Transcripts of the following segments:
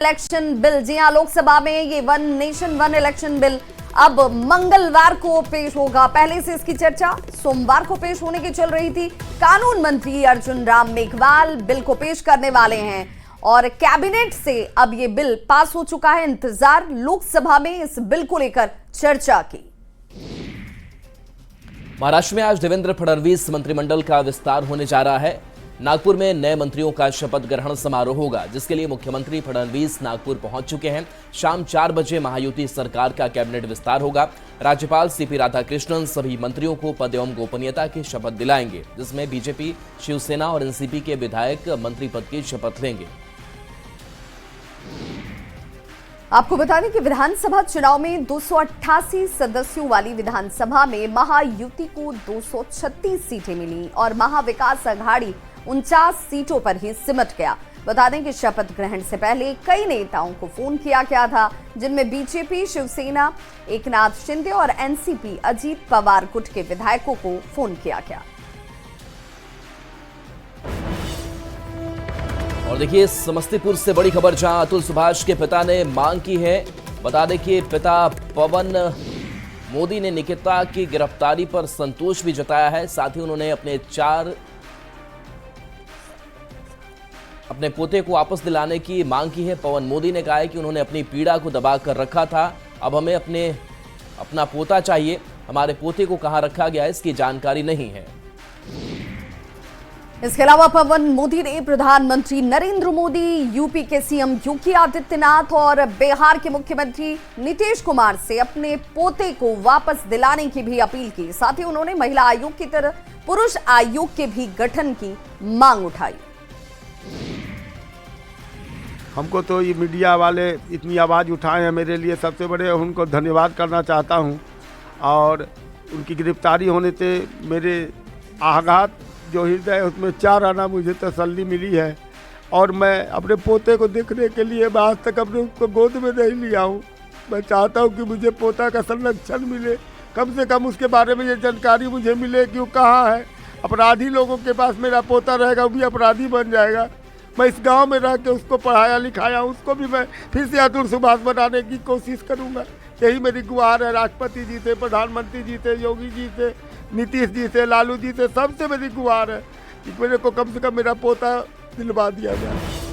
Election bill, जी हां, लोकसभा में ये one nation one election bill अब मंगलवार को पेश होगा। पहले से इसकी चर्चा सोमवार को पेश होने की चल रही थी। कानून मंत्री अर्जुन राम मेघवाल बिल को पेश करने वाले हैं और कैबिनेट से अब ये बिल पास हो चुका है। इंतजार लोकसभा में इस बिल को लेकर चर्चा की। महाराष्ट्र में आज देवेंद्र फडणवीस मंत्रिमंडल का विस्तार होने जा रहा है। नागपुर में नए मंत्रियों का शपथ ग्रहण समारोह होगा, जिसके लिए मुख्यमंत्री फडणवीस नागपुर पहुंच चुके हैं। शाम 4 बजे महायुति सरकार का कैबिनेट विस्तार होगा। राज्यपाल सीपी राधाकृष्णन सभी मंत्रियों को पद एवं गोपनीयता की शपथ दिलाएंगे, जिसमें बीजेपी, शिवसेना और एनसीपी के विधायक मंत्री पद की शपथ लेंगे। आपको बता दें कि विधानसभा चुनाव में 288 सदस्यों वाली विधानसभा में महायुति को 236 सीटें मिली और महाविकास अघाड़ी 49 सीटों पर ही सिमट गया। बता दें कि शपथ ग्रहण से पहले कई नेताओं को फोन किया गया था, जिनमें बीजेपी, शिवसेना, एकनाथ शिंदे और एनसीपी अजीत पवार गुट के विधायकों को फोन किया गया। और देखिए समस्तीपुर से बड़ी खबर, जहां अतुल सुभाष के पिता ने मांग की है। बता दें कि पिता पवन मोदी ने निकिता की गिरफ्तारी पर संतोष भी जताया है। साथ ही उन्होंने अपने पोते को वापस दिलाने की मांग की है। पवन मोदी ने कहा है कि उन्होंने अपनी पीड़ा को दबा कर रखा था, अब हमें अपना पोता चाहिए। हमारे पोते को कहां रखा गया है, इसकी जानकारी नहीं है। इसके अलावा पवन मोदी ने प्रधानमंत्री नरेंद्र मोदी, यूपी के सीएम योगी आदित्यनाथ और बिहार के मुख्यमंत्री नीतीश कुमार से अपने पोते को वापस दिलाने की भी अपील की। साथ ही उन्होंने महिला आयोग की तरह पुरुष आयोग के भी गठन की मांग उठाई। हमको तो ये मीडिया वाले इतनी आवाज़ उठाए हैं, मेरे लिए सबसे बड़े उनको धन्यवाद करना चाहता हूँ। और उनकी गिरफ्तारी होने से मेरे आघात जो हृदय है उसमें 4 आना मुझे तसल्ली मिली है। और मैं अपने पोते को देखने के लिए मैं आज तक अपने उसको गोद में नहीं लिया हूँ। मैं चाहता हूँ कि मुझे पोता का संरक्षण मिले, कम से कम उसके बारे में ये जानकारी मुझे मिले कि वो कहाँ है। अपराधी लोगों के पास मेरा पोता रहेगा, वो भी अपराधी बन जाएगा। मैं इस गांव में रह के उसको पढ़ाया लिखाया, उसको भी मैं फिर से अतुल सुभाष बनाने की कोशिश करूंगा। यही मेरी गुहार है राष्ट्रपति जी से, प्रधानमंत्री जी से, योगी जी से, नीतीश जी से, लालू जी से, सबसे मेरी गुहार है कि मेरे को कम से कम मेरा पोता दिलवा दिया जाए।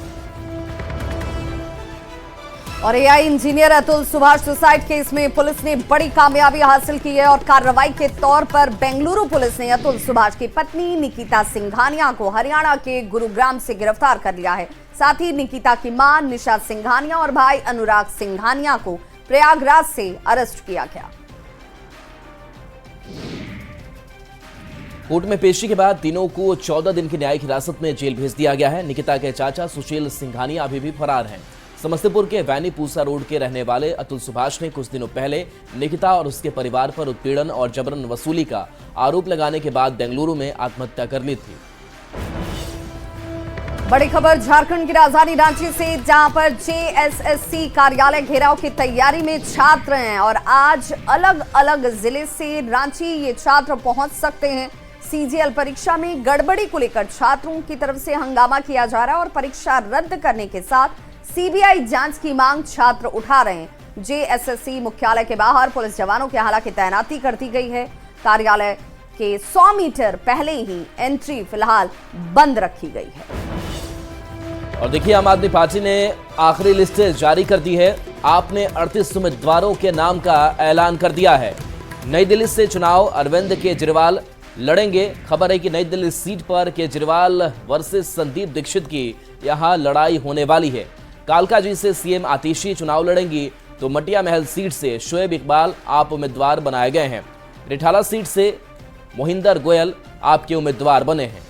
और AI engineer Atul Subhash suicide case में पुलिस ने बड़ी कामयाबी हासिल की है और कार्रवाई के तौर पर बेंगलुरु पुलिस ने अतुल सुभाष की पत्नी निकिता सिंघानिया को हरियाणा के गुरुग्राम से गिरफ्तार कर लिया है। साथ ही निकिता की मां निशा सिंघानिया और भाई अनुराग सिंघानिया को प्रयागराज से अरेस्ट किया गया। कोर्ट में पेशी के बाद तीनों को 14 दिन की न्यायिक हिरासत में जेल भेज दिया गया है। निकिता के चाचा सुशील सिंघानिया अभी भी फरार हैं। समस्तीपुर के वैनी पूसा रोड के रहने वाले अतुल सुभाष ने कुछ दिनों पहले निकिता और उसके परिवार पर उत्पीड़न और जबरन वसूली का आरोप लगाने के बाद बेंगलुरु में आत्महत्या कर ली थी। बड़ी खबर झारखंड की राजधानी रांची से, जहां पर जेएसएससी कार्यालय घेराव की तैयारी में छात्र हैं और आज अलग अलग जिले से रांची ये छात्र पहुंच सकते हैं। सीजीएल परीक्षा में गड़बड़ी को लेकर छात्रों की तरफ से हंगामा किया जा रहा है और परीक्षा रद्द करने के साथ सीबीआई जांच की मांग छात्र उठा रहे हैं। जेएसएससी मुख्यालय के बाहर पुलिस जवानों की हालांकि तैनाती कर दी गई है। कार्यालय के 100 मीटर पहले ही एंट्री फिलहाल बंद रखी गई है। और देखिए आम आदमी पार्टी ने आखिरी लिस्ट जारी कर दी है। आपने 38 उम्मीदवारों के नाम का ऐलान कर दिया है। नई दिल्ली से चुनाव अरविंद केजरीवाल लड़ेंगे। खबर है कि नई दिल्ली सीट पर केजरीवाल वर्सेस संदीप दीक्षित की यहां लड़ाई होने वाली है। कालकाजी से सीएम आतिशी चुनाव लड़ेंगी, तो मटिया महल सीट से शोएब इकबाल आप उम्मीदवार बनाए गए हैं। रिठाला सीट से मोहिंदर गोयल आपके उम्मीदवार बने हैं।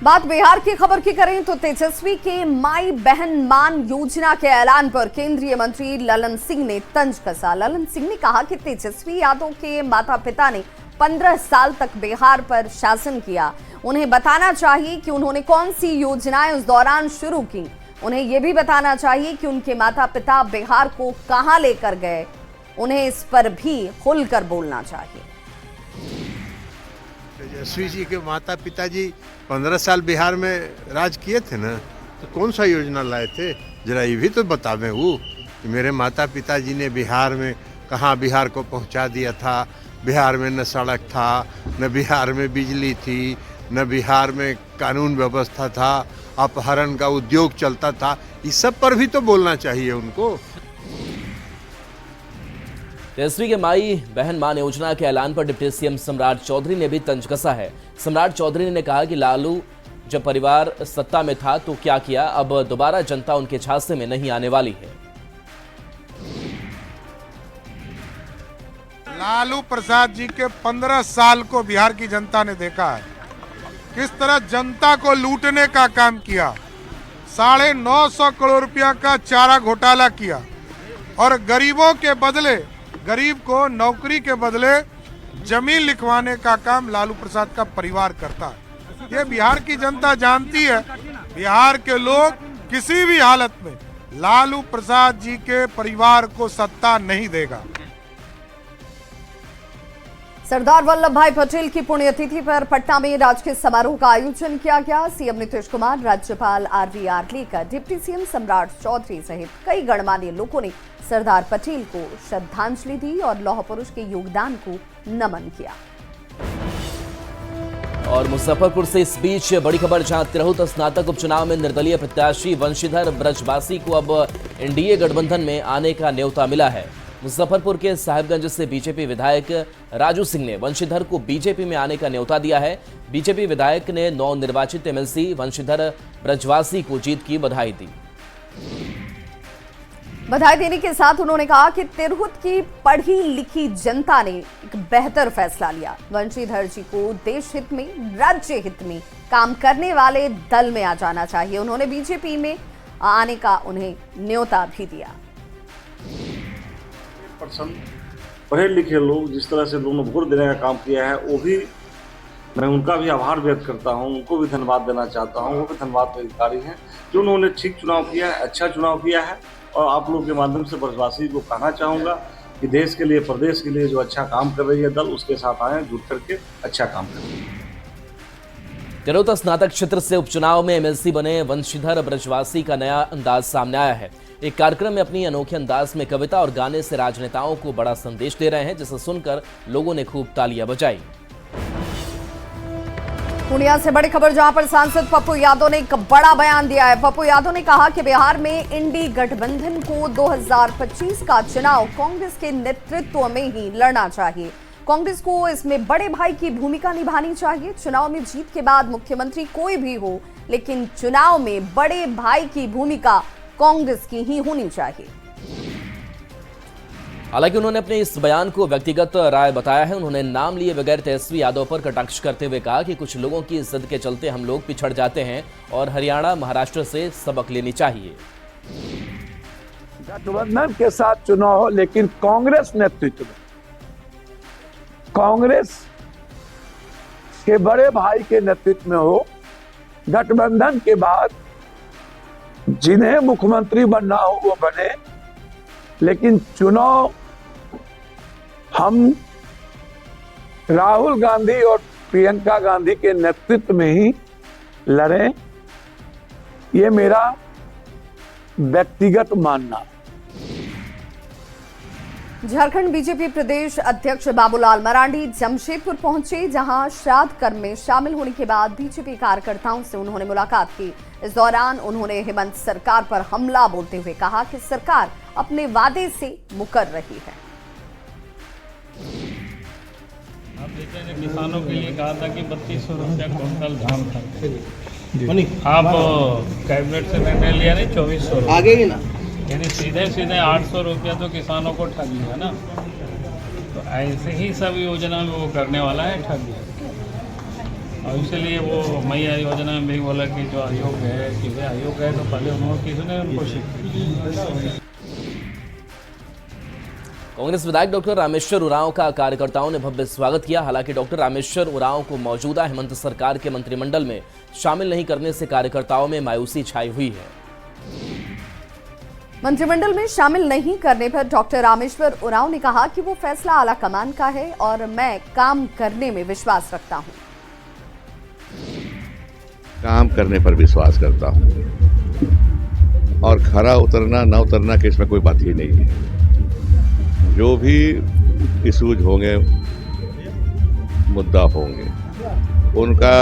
बात बिहार की खबर की करें तो तेजस्वी के माई बहन मान योजना के ऐलान पर केंद्रीय मंत्री ललन सिंह ने तंज कसा। ललन सिंह ने कहा कि तेजस्वी यादव के माता पिता ने 15 साल तक बिहार पर शासन किया। उन्हें बताना चाहिए कि उन्होंने कौन सी योजनाएं उस दौरान शुरू की। उन्हें यह भी बताना चाहिए कि उनके माता पिता बिहार को कहां लेकर गए। उन्हें इस पर भी खुलकर बोलना चाहिए। तेजस्वी जी के माता पिताजी 15 साल बिहार में राज किए थे ना, तो कौन सा योजना लाए थे? जरा ये भी तो बतावें वो कि मेरे माता पिताजी ने बिहार में कहाँ बिहार को पहुंचा दिया था। बिहार में न सड़क था, न बिहार में बिजली थी, न बिहार में कानून व्यवस्था था, अपहरण का उद्योग चलता था। इस सब पर भी तो बोलना चाहिए उनको। तेजस्वी के माई बहन मान योजना के ऐलान पर डिप्टी सीएम सम्राट चौधरी ने भी तंज कसा है। सम्राट चौधरी ने कहा कि लालू जब परिवार सत्ता में था तो क्या किया, अब दोबारा जनता उनके झांसे में नहीं आने वाली है। लालू प्रसाद जी के 15 साल को बिहार की जनता ने देखा है, किस तरह जनता को लूटने का काम किया। 950 करोड़ रुपया का चारा घोटाला किया और गरीबों के बदले, गरीब को नौकरी के बदले जमीन लिखवाने का काम लालू प्रसाद का परिवार करता है। ये बिहार की जनता जानती है। बिहार के लोग किसी भी हालत में लालू प्रसाद जी के परिवार को सत्ता नहीं देगा। सरदार वल्लभ भाई पटेल की पुण्यतिथि पर पटना में राजकीय समारोह का आयोजन किया गया। सीएम नीतीश कुमार, राज्यपाल आरवी आर्लेकर, डिप्टी सीएम सम्राट चौधरी सहित कई गणमान्य लोगों ने सरदार पटेल को श्रद्धांजलि दी और लौह पुरुष के योगदान को नमन किया। और मुजफ्फरपुर से इस बीच बड़ी खबर, जहां तिरहुत स्नातक उपचुनाव में निर्दलीय प्रत्याशी वंशीधर ब्रजवासी को अब एनडीए गठबंधन में आने का न्योता मिला है। मुजफ्फरपुर के साहिबगंज से बीजेपी विधायक राजू सिंह ने वंशीधर को बीजेपी में आने का न्योता दिया है। बीजेपी विधायक ने नवनिर्वाचित एमएलसी वंशीधर ब्रजवासी को जीत की बधाई दी। बधाई देने के साथ उन्होंने कहा कि तिरहुत की पढ़ी लिखी जनता ने एक बेहतर फैसला लिया। वंशीधर जी को देश हित में, राज्य हित में काम करने वाले दल में आ जाना चाहिए। उन्होंने बीजेपी में आने का उन्हें न्योता भी दिया। पढ़े लिखे लोग जिस तरह से लोगों ने वोट देने का काम किया है, वो भी मैं उनका भी आभार व्यक्त करता हूं, उनको भी धन्यवाद देना चाहता हूं। वो भी धन्यवाद के अधिकारी हैं जो उन्होंने ठीक चुनाव किया है, अच्छा चुनाव किया है। और आप लोगों के माध्यम से ब्रजवासी को कहना चाहूँगा कि देश के लिए, प्रदेश के लिए जो अच्छा काम कर रही है दल, उसके साथ आए, जुट करके अच्छा काम करें। तिरहुत स्नातक क्षेत्र से उपचुनाव में एमएलसी बने वंशीधर ब्रजवासी का नया अंदाज सामने आया है। एक कार्यक्रम में अपनी अनोखे अंदाज में कविता और गाने से राजनेताओं को बड़ा संदेश दे रहे हैं, जिसे सुनकर लोगों ने खूब तालियां बजाई। पूर्णिया से बड़ी खबर, जहां पर सांसद पप्पू यादव ने एक बड़ा बयान दिया है। पप्पू यादव ने कहा कि बिहार में इंडी गठबंधन को 2025 का चुनाव कांग्रेस के नेतृत्व में ही लड़ना चाहिए। कांग्रेस को इसमें बड़े भाई की भूमिका निभानी चाहिए। चुनाव में जीत के बाद मुख्यमंत्री कोई भी हो, लेकिन चुनाव में बड़े भाई की भूमिका कांग्रेस की ही होनी चाहिए। हालांकि उन्होंने अपने इस बयान को व्यक्तिगत राय बताया है। उन्होंने नाम लिए बगैर तेजस्वी यादव पर कटाक्ष करते हुए कहा कि कुछ लोगों की जिद के चलते हम लोग पिछड़ जाते हैं और हरियाणा, महाराष्ट्र से सबक लेनी चाहिए। गठबंधन के साथ चुनाव हो, लेकिन कांग्रेस नेतृत्व में, कांग्रेस के बड़े भाई के नेतृत्व में हो। गठबंधन के बाद जिन्हें मुख्यमंत्री बनना हो वो बने, लेकिन चुनाव हम राहुल गांधी और प्रियंका गांधी के नेतृत्व में ही लड़ें, ये मेरा व्यक्तिगत मानना। झारखंड बीजेपी प्रदेश अध्यक्ष बाबूलाल मरांडी जमशेदपुर पहुंचे, जहां श्राद्ध कर्म में शामिल होने के बाद बीजेपी कार्यकर्ताओं से उन्होंने मुलाकात की। इस दौरान उन्होंने हेमंत सरकार पर हमला बोलते हुए कहा कि सरकार अपने वादे से मुकर रही है। आप देखें, किसानों के लिए कहा था कि 3200 रुपया क्विंटल धान था। आप कैबिनेट से निर्णय लिया नहीं, 2400 आगे ही ना, यानी सीधे 800 रुपया तो किसानों को ठग लिया ना। तो ऐसे ही सब योजना में वो करने वाला है, ठग लिया। और इसलिए वो मैया योजना में भी बोला कि जो अयोग्य है, कि वे अयोग्य है, तो पहले उन्होंने किसने उनको शिक्षा। कांग्रेस विधायक डॉक्टर रामेश्वर उरांव का कार्यकर्ताओं ने भव्य स्वागत किया। हालांकि डॉक्टर रामेश्वर उरांव को मौजूदा हेमंत सरकार के मंत्रिमंडल में शामिल नहीं करने से कार्यकर्ताओं में मायूसी छाई हुई है। मंत्रिमंडल में शामिल नहीं करने पर डॉक्टर रामेश्वर उरांव ने कहा कि वो फैसला आला कमान का है और मैं काम करने में विश्वास रखता हूं। काम करने पर विश्वास करता हूँ और खरा उतरना न उतरना के इसमें कोई बात ही नहीं है। जो भी इशूज होंगे, मुद्दा होंगे, उनका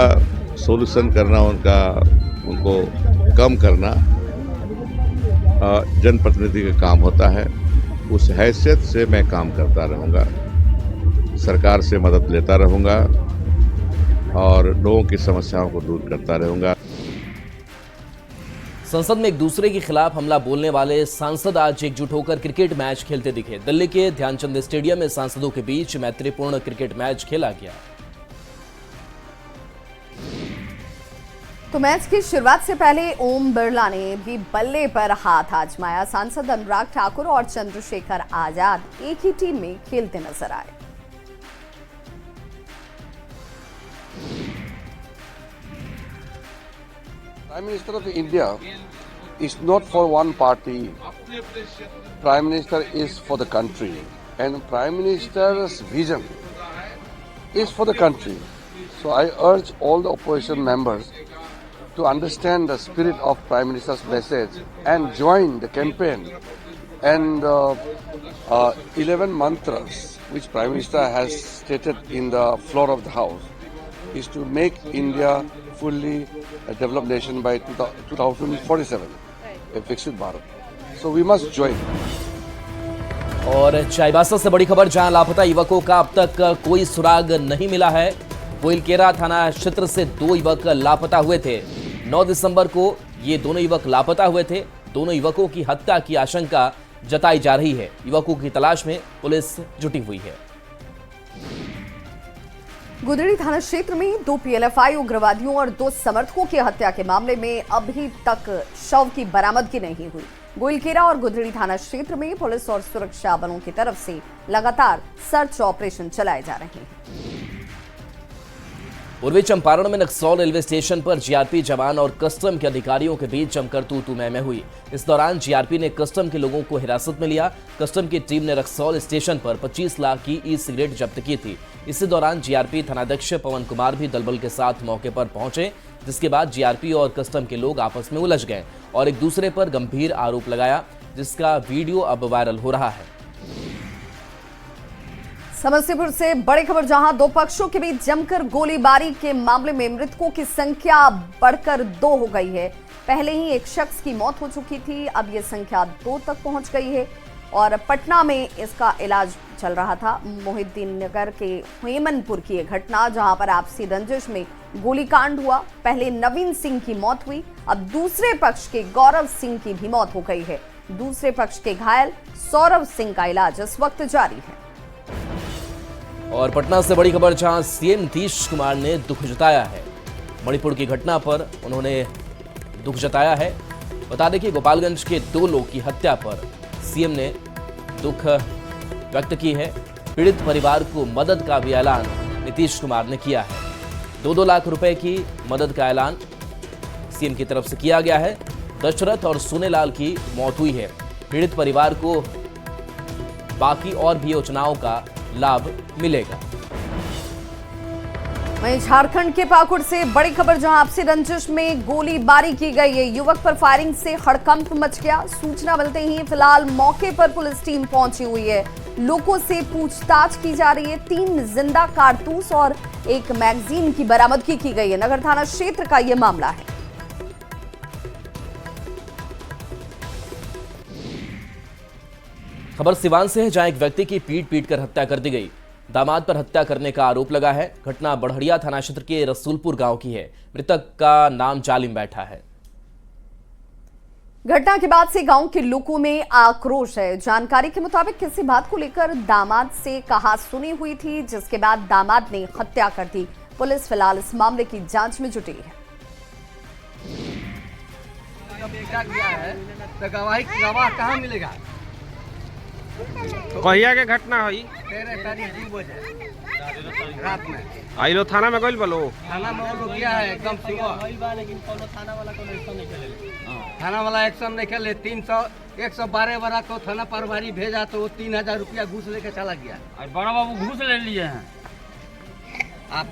सॉल्यूशन करना, उनको कम करना जनप्रतिनिधि का काम होता है। उस हैसियत से मैं काम करता रहूँगा, सरकार से मदद लेता रहूँगा और लोगों की समस्याओं को दूर करता रहूँगा। संसद में एक दूसरे के खिलाफ हमला बोलने वाले सांसद आज एकजुट होकर क्रिकेट मैच खेलते दिखे। दिल्ली के ध्यानचंद स्टेडियम में सांसदों के बीच मैत्रीपूर्ण क्रिकेट मैच खेला गया। तो मैच की शुरुआत से पहले ओम बिरला ने भी बल्ले पर हाथ आजमाया। सांसद अनुराग ठाकुर और चंद्रशेखर आजाद एक ही टीम में खेलते नजर आए। Prime Minister of India is not for one party. Prime Minister is for the country, and Prime Minister's vision is for the country. So I urge all the opposition members to understand the spirit of Prime Minister's message and join the campaign. And 11 mantras which Prime Minister has stated in the floor of the House is to make India fully a developed nation by 2047, a Viksit Bharat. So we must join. और चाईबासा से बड़ी खबर, जहां लापता युवकों का अब तक कोई सुराग नहीं मिला है। गोइलकेरा थाना क्षेत्र से 2 युवक लापता हुए थे। 9 दिसंबर को ये दोनों युवक लापता हुए थे। दोनों युवकों की हत्या की आशंका जताई जा रही है। युवकों की तलाश में पुलिस जुटी हुई है। गुदड़ी थाना क्षेत्र में 2 पीएलएफआई उग्रवादियों और 2 समर्थकों की हत्या के मामले में अभी तक शव की बरामदगी नहीं हुई। गोइलकेरा और गुदड़ी थाना क्षेत्र में पुलिस और सुरक्षा बलों की तरफ से लगातार सर्च ऑपरेशन चलाए जा रहे हैं। पूर्वी चंपारण में नक्सौल रेलवे स्टेशन पर जीआरपी जवान और कस्टम के अधिकारियों के बीच जमकर तू मैं हुई। इस दौरान जीआरपी ने कस्टम के लोगों को हिरासत में लिया। कस्टम की टीम ने रक्सौल स्टेशन पर 25 लाख की ई सिगरेट जब्त की थी। इसी दौरान जीआरपी थानाध्यक्ष पवन कुमार भी दलबल के साथ मौके पर पहुंचे, जिसके बाद जीआरपी और कस्टम के लोग आपस में उलझ गए और एक दूसरे पर गंभीर आरोप लगाया, जिसका वीडियो अब वायरल हो रहा है। समस्तीपुर से बड़ी खबर, जहां 2 पक्षों के बीच जमकर गोलीबारी के मामले में मृतकों की संख्या बढ़कर 2 हो गई है। पहले ही एक शख्स की मौत हो चुकी थी, अब यह संख्या 2 तक पहुंच गई है और पटना में इसका इलाज चल रहा था। मोहिद्दीन नगर के हेमनपुर की यह घटना, जहां पर आपसी रंजिश में गोलीकांड हुआ। पहले नवीन सिंह की मौत हुई, अब दूसरे पक्ष के गौरव सिंह की भी मौत हो गई है। दूसरे पक्ष के घायल सौरभ सिंह का इलाज इस वक्त जारी है। और पटना से बड़ी खबर, जहां सीएम नीतीश कुमार ने दुख जताया है। मणिपुर की घटना पर उन्होंने दुख जताया है। बता दें कि गोपालगंज के 2 लोग की हत्या पर सीएम ने दुख व्यक्त की है। पीड़ित परिवार को मदद का भी ऐलान नीतीश कुमार ने किया है। 2-2 लाख रुपए की मदद का ऐलान सीएम की तरफ से किया गया है। दशरथ और सोनेलाल की मौत हुई है। पीड़ित परिवार को बाकी और भी योजनाओं का लाभ मिलेगा। वहीं झारखंड के पाकुड़ से बड़ी खबर, जहां आपसी रंजिश में गोलीबारी की गई है। युवक पर फायरिंग से हड़कंप मच गया। सूचना मिलते ही फिलहाल मौके पर पुलिस टीम पहुंची हुई है। लोगों से पूछताछ की जा रही है। 3 जिंदा कारतूस और 1 मैगजीन की बरामदगी की गई है। नगर थाना क्षेत्र का यह मामला है। खबर सिवान से है, जहां एक व्यक्ति की पीट कर हत्या कर दी गई। दामाद पर हत्या करने का आरोप लगा है। घटना बढ़िया थाना क्षेत्र के रसूलपुर गांव की है। मृतक का नाम जालिम बैठा है। घटना के बाद से गांव के लोगों में आक्रोश है। जानकारी के मुताबिक किसी बात को लेकर दामाद से कहासुनी हुई थी, जिसके बाद दामाद ने हत्या कर दी। पुलिस फिलहाल इस मामले की जांच में जुटी है। तो गवाह कहाँ मिलेगा? कहिया के घटना हुई? 13 तारीख 2 बजे रात में आइलो थाना में गइल बलो? थाना में वो किया है एकदम सुबह, लेकिन थाना वाला को एक्शन नहीं खेले। थाना वाला एक्शन नहीं खेले। 112 वाला को थाना प्रभारी भेजा तो वो 3000 रुपया घूस लेके चला गया। बड़ा बाबू घूस ले लिए हैं। आप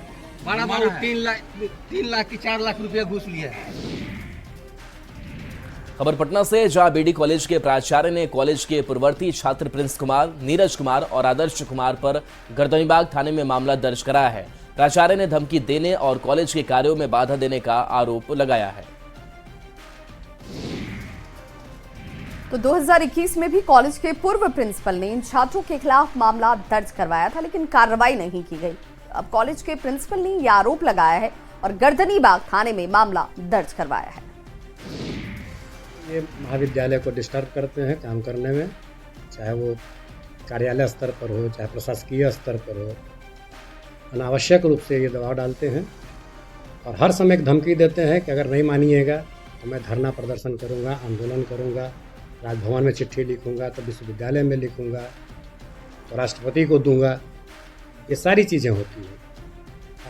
बड़ा बड़ा 3 लाख की 4 लाख रुपया घूस लिया है। खबर पटना से, जहां बीडी कॉलेज के प्राचार्य ने कॉलेज के पूर्ववर्ती छात्र प्रिंस कुमार, नीरज कुमार और आदर्श कुमार पर गर्दनीबाग थाने में मामला दर्ज कराया है। प्राचार्य ने धमकी देने और कॉलेज के कार्यों में बाधा देने का आरोप लगाया है। तो 2021 में भी कॉलेज के पूर्व प्रिंसिपल ने इन छात्रों के खिलाफ मामला दर्ज करवाया था, लेकिन कार्रवाई नहीं की गई। अब कॉलेज के प्रिंसिपल ने यह आरोप लगाया है और गर्दनीबाग थाने में मामला दर्ज करवाया है। ये महाविद्यालय को डिस्टर्ब करते हैं काम करने में, चाहे वो कार्यालय स्तर पर हो, चाहे प्रशासकीय स्तर पर हो। अनावश्यक रूप से ये दबाव डालते हैं और हर समय एक धमकी देते हैं कि अगर नहीं मानिएगा तो मैं धरना प्रदर्शन करूंगा, आंदोलन करूंगा, राजभवन में चिट्ठी लिखूंगा, तो विश्वविद्यालय में लिखूंगा, तो राष्ट्रपति को दूंगा। ये सारी चीज़ें होती हैं।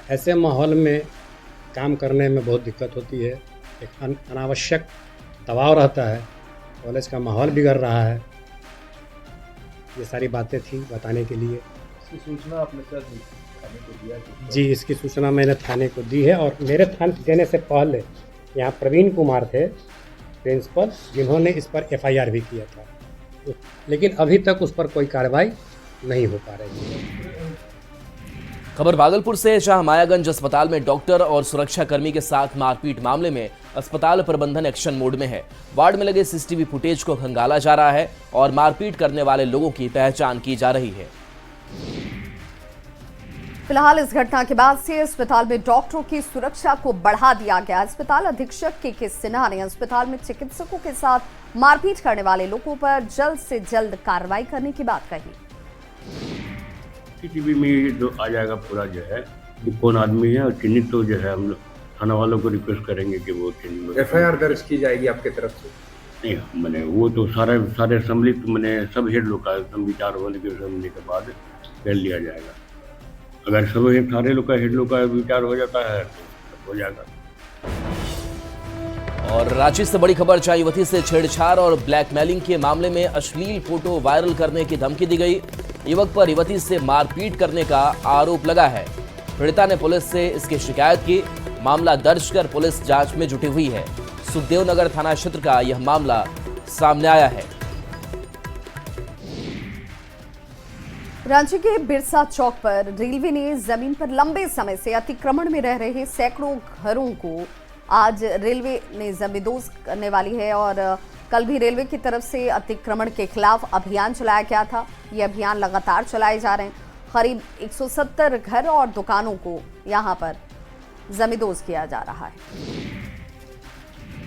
ऐसे माहौल में काम करने में बहुत दिक्कत होती है। एक अनावश्यक दबाव रहता है, कॉलेज का माहौल बिगड़ रहा है। ये सारी बातें थी बताने के लिए। इसकी सूचना आपने सर थाने को दिया? जी, इसकी सूचना मैंने थाने को दी है और मेरे थाने देने से पहले यहाँ प्रवीण कुमार थे प्रिंसिपल, जिन्होंने इस पर FIR भी किया था, लेकिन अभी तक उस पर कोई कार्रवाई नहीं हो पा रही है। खबर भागलपुर से, जहां मायागंज अस्पताल में डॉक्टर और सुरक्षाकर्मी के साथ मारपीट मामले में अस्पताल प्रबंधन एक्शन मोड में है। वार्ड में लगे CCTV फुटेज को खंगाला जा रहा है और मारपीट करने वाले लोगों की पहचान की जा रही है। फिलहाल इस घटना के बाद से अस्पताल में डॉक्टरों की सुरक्षा को बढ़ा दिया गया। अस्पताल अधीक्षक के सिन्हा ने अस्पताल में चिकित्सकों के साथ मारपीट करने वाले लोगों पर जल्द से जल्द कार्रवाई करने की बात कही। CCTV में जो आ जाएगा पूरा जो है कौन आदमी है और चिन्हित, तो जो है हम लोग थाना वालों को रिक्वेस्ट करेंगे कि वो FIR दर्ज की जाएगी आपके तरफ से? नहीं, मैंने वो तो सारे सम्मिलित मैंने सब हेड लोग का विचार होने के बाद कर लिया जाएगा। अगर सब सारे लोग का हेड लोग का विचार हो जाता है तो हो जाएगा। और रांची से बड़ी खबर, जहां युवती से छेड़छाड़ और ब्लैकमेलिंग के मामले में अश्लील फोटो वायरल करने की धमकी दी गई। युवक पर युवती से मारपीट करने का आरोप लगा है। पीड़िता ने पुलिस से इसकी शिकायत की। मामला दर्ज कर पुलिस जांच में जुटी हुई है। सुखदेव नगर थाना क्षेत्र का यह मामला सामने आया है। रांची के बिरसा चौक पर रेलवे ने जमीन पर लंबे समय से अतिक्रमण में रह रहे सैकड़ों घरों को आज रेलवे ने जमींदोज करने वाली है और कल भी रेलवे की तरफ से अतिक्रमण के खिलाफ अभियान चलाया गया था। ये अभियान लगातार चलाए जा रहे हैं। करीब 170 घर और दुकानों को यहां पर जमींदोज किया जा रहा है।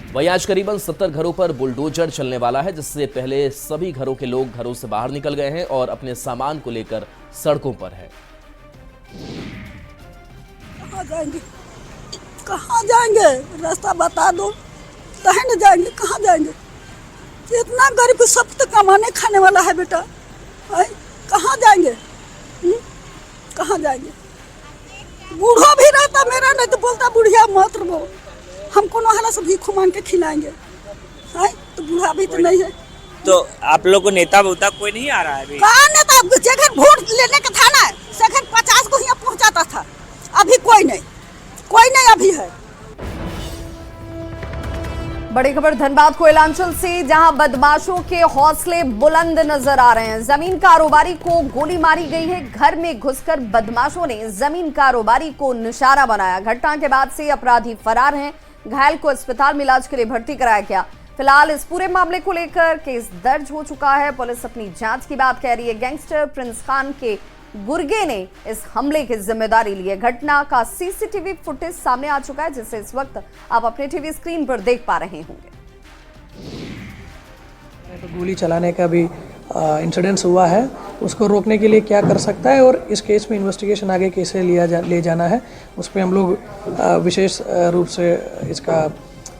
वहीं आज करीबन 70 घरों पर बुलडोजर चलने वाला है, जिससे पहले सभी घरों के लोग घरों से बाहर निकल गए हैं और अपने सामान को लेकर सड़कों पर है। कहाँ जाएंगे, कहाँ जाएंगे? रास्ता बता दो, कहीं न जाएंगे, कहाँ जाएंगे? इतना गरीब सब तो कमाने खाने वाला है बेटा, कहाँ जाएंगे? कहाँ जाएंगे? बूढ़ा भी रहता मेरा, नहीं तो बोलता बुढ़िया मत रहो, हम कोनो हाला से भीख मांग के खिलाएंगे। तो बूढ़ा भी तो नहीं है। तो आप लोग को नेता वोता कोई नहीं आ रहा है अभी? कहाँ नेता? जगह वोट लेने का था ना, जगह 50 को यहाँ पहुँचाता था, अभी कोई नहीं अभी है। बड़ी खबर धनबाद कोयलांचल से, जहां बदमाशों के हौसले बुलंद नजर आ रहे हैं। जमीन कारोबारी को गोली मारी गई है। घर में घुसकर बदमाशों ने जमीन कारोबारी को निशाना बनाया। घटना के बाद से अपराधी फरार हैं। घायल को अस्पताल में इलाज के लिए भर्ती कराया गया। फिलहाल इस पूरे मामले को लेकर केस दर्ज हो चुका है। पुलिस अपनी जांच की बात कह रही है। गैंगस्टर प्रिंस खान के गुर्गे ने इस हमले की जिम्मेदारी ली है। घटना का CCTV फुटेज सामने आ चुका है, जिसे इस वक्त आप अपने टीवी स्क्रीन पर देख पा रहे होंगे। तो गोली चलाने का भी इंसिडेंस हुआ है, उसको रोकने के लिए क्या कर सकता है और इस केस में इन्वेस्टिगेशन आगे कैसे ले जाना है, उस पर हम लोग विशेष रूप से इसका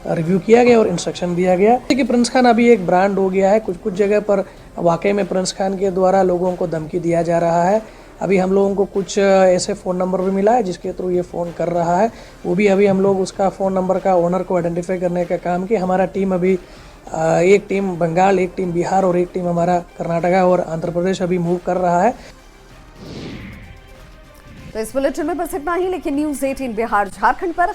रिव्यू किया गया और इंस्ट्रक्शन दिया गया कि प्रिंस खान अभी एक ब्रांड हो गया है। कुछ जगह पर वाकई में प्रिंस खान के द्वारा लोगों को धमकी दिया जा रहा है। अभी हम लोगों को कुछ ऐसे फ़ोन नंबर भी मिला है जिसके थ्रू ये फ़ोन कर रहा है। वो भी अभी हम लोग उसका फ़ोन नंबर का ओनर को आइडेंटिफाई करने का काम किया। हमारा टीम अभी एक टीम बंगाल, एक टीम बिहार और एक टीम हमारा कर्नाटका और आंध्र प्रदेश अभी मूव कर रहा है। तो इस बुलेटिन में बस इतना ही, लेकिन न्यूज़ 18 बिहार झारखंड पर